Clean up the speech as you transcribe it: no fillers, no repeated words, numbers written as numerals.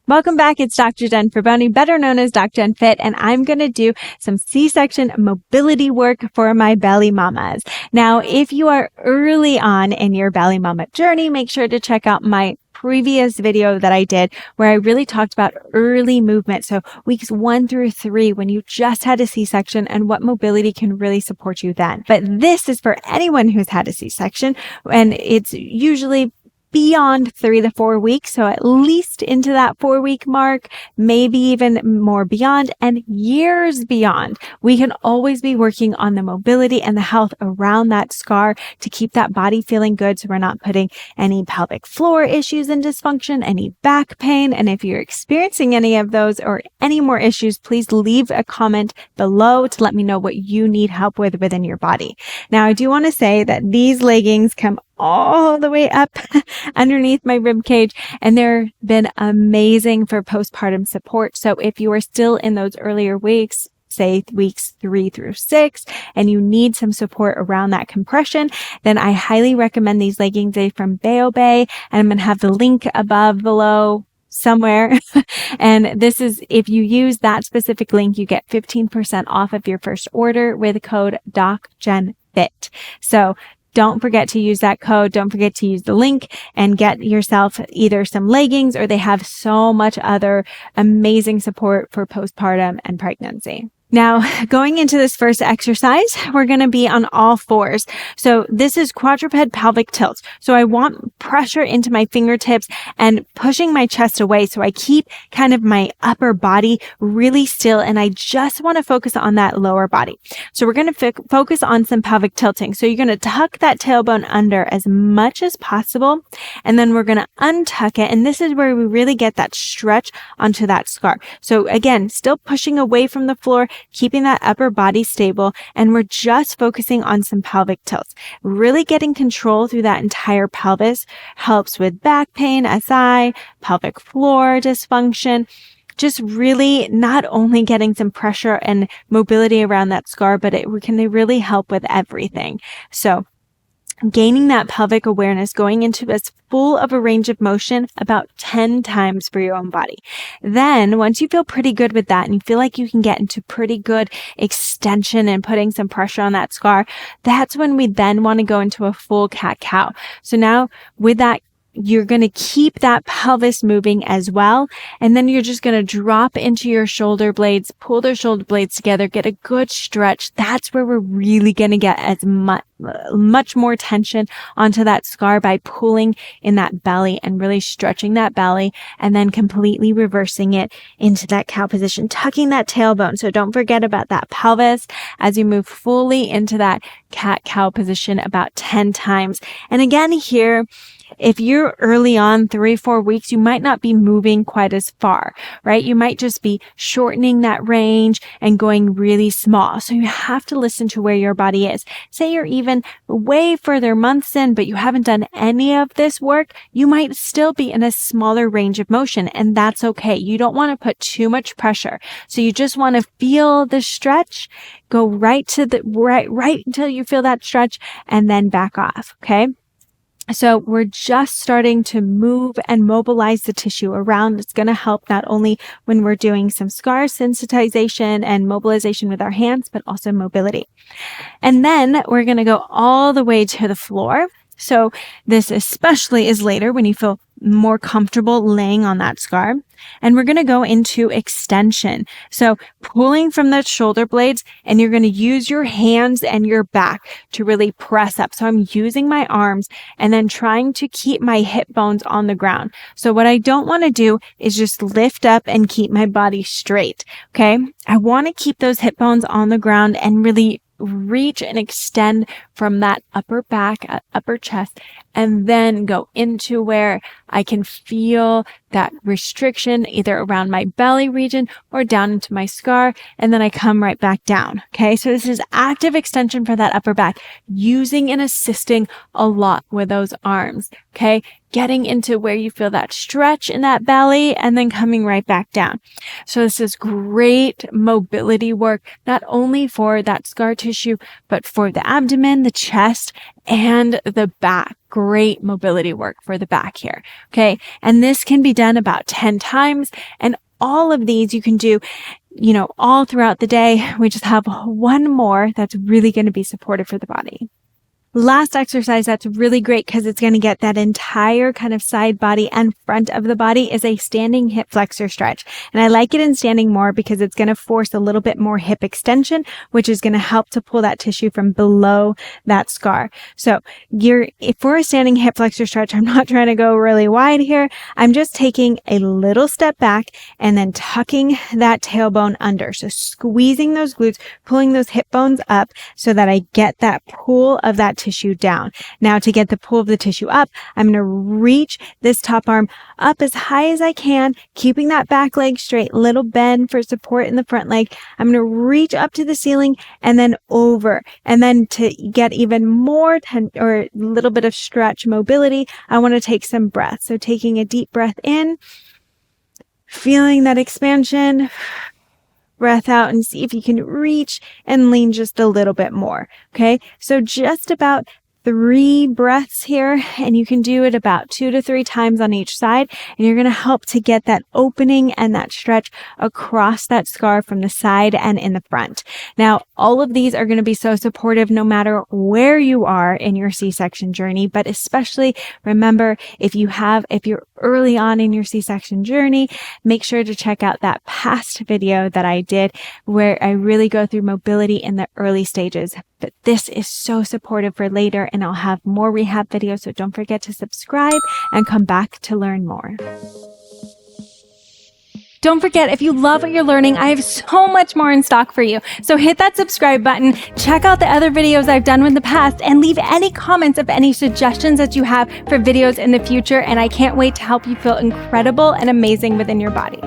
Welcome back. It's Dr. Jen for Bony, better known as DocJenFit, and I'm going to do some C-section mobility work for my belly mamas. Now, if you are early on in your belly mama journey, make sure to check out my previous video that I did where I really talked about early movement. So weeks 1 through 3, when you just had a C-section and what mobility can really support you then. But this is for anyone who's had a C-section, and it's usually beyond 3 to 4 weeks. So at least into that 4-week mark, maybe even more beyond and years beyond. We can always be working on the mobility and the health around that scar to keep that body feeling good. So we're not putting any pelvic floor issues and dysfunction, any back pain. And if you're experiencing any of those or any more issues, please leave a comment below to let me know what you need help with within your body. Now, I do want to say that these leggings come all the way up underneath my rib cage, and they've been amazing for postpartum support. So if you are still in those earlier weeks, say weeks 3 through 6, and you need some support around that compression, then I highly recommend these leggings. They're from Bay, and I'm going to have the link above below somewhere. And this is, if you use that specific link, you get 15% off of your first order with code DocJenFit. So don't forget to use that code. Don't forget to use the link and get yourself either some leggings, or they have so much other amazing support for postpartum and pregnancy. Now, going into this first exercise, we're going to be on all fours. So this is quadruped pelvic tilt. So I want pressure into my fingertips and pushing my chest away. So I keep kind of my upper body really still, and I just want to focus on that lower body. So we're going to focus on some pelvic tilting. So you're going to tuck that tailbone under as much as possible, and then we're going to untuck it. And this is where we really get that stretch onto that scar. So again, still pushing away from the floor, keeping that upper body stable, and we're just focusing on some pelvic tilts. Really getting control through that entire pelvis helps with back pain, SI, pelvic floor dysfunction. Just really not only getting some pressure and mobility around that scar, but it can really help with everything. So gaining that pelvic awareness, going into as full of a range of motion about 10 times for your own body. Then once you feel pretty good with that and you feel like you can get into pretty good extension and putting some pressure on that scar, that's when we then want to go into a full cat-cow. So now with that, you're going to keep that pelvis moving as well. And then you're just going to drop into your shoulder blades, pull their shoulder blades together, get a good stretch. That's where we're really going to get as much more tension onto that scar by pulling in that belly and really stretching that belly, and then completely reversing it into that cow position, tucking that tailbone. So don't forget about that pelvis as you move fully into that cat-cow position about 10 times. And again, here, if you're early on, 3-4 weeks, you might not be moving quite as far, right? You might just be shortening that range and going really small. So you have to listen to where your body is. Say you're even way further months in, but you haven't done any of this work, you might still be in a smaller range of motion, and that's okay. You don't want to put too much pressure. So you just want to feel the stretch, go right to the right until you feel that stretch, and then back off. Okay. So we're just starting to move and mobilize the tissue around. It's going to help not only when we're doing some scar sensitization and mobilization with our hands, but also mobility. And then we're going to go all the way to the floor. So this especially is later when you feel more comfortable laying on that scar. And we're going to go into extension. So pulling from the shoulder blades, and you're going to use your hands and your back to really press up. So I'm using my arms and then trying to keep my hip bones on the ground. So what I don't want to do is just lift up and keep my body straight. Okay. I want to keep those hip bones on the ground and really reach and extend from that upper back, upper chest, and then go into where I can feel that restriction either around my belly region or down into my scar. And then I come right back down. Okay. So this is active extension for that upper back, using and assisting a lot with those arms. Okay. Getting into where you feel that stretch in that belly and then coming right back down. So this is great mobility work, not only for that scar tissue, but for the abdomen, the chest and the back. Great mobility work for the back here. Okay. And this can be done about 10 times. And all of these you can do, all throughout the day. We just have one more that's really going to be supportive for the body. Last exercise that's really great because it's going to get that entire kind of side body and front of the body is a standing hip flexor stretch. And I like it in standing more because it's going to force a little bit more hip extension, which is going to help to pull that tissue from below that scar. So if we're a standing hip flexor stretch, I'm not trying to go really wide here. I'm just taking a little step back and then tucking that tailbone under. So squeezing those glutes, pulling those hip bones up so that I get that pull of that tissue down. Now to get the pull of the tissue up, I'm going to reach this top arm up as high as I can, keeping that back leg straight, little bend for support in the front leg. I'm going to reach up to the ceiling and then over. And then to get even more or a little bit of stretch mobility, I want to take some breath. So taking a deep breath in, feeling that expansion, breath out, and see if you can reach and lean just a little bit more. Okay. So just about 3 breaths here, and you can do it about 2 to 3 times on each side, and you're going to help to get that opening and that stretch across that scar from the side and in the front. Now, all of these are going to be so supportive no matter where you are in your C-section journey, but especially remember, if you're early on in your C-section journey, make sure to check out that past video that I did where I really go through mobility in the early stages. But this is so supportive for later, and I'll have more rehab videos, so don't forget to subscribe and come back to learn more. Don't forget, if you love what you're learning, I have so much more in stock for you. So hit that subscribe button, check out the other videos I've done in the past, and leave any comments of any suggestions that you have for videos in the future. And I can't wait to help you feel incredible and amazing within your body.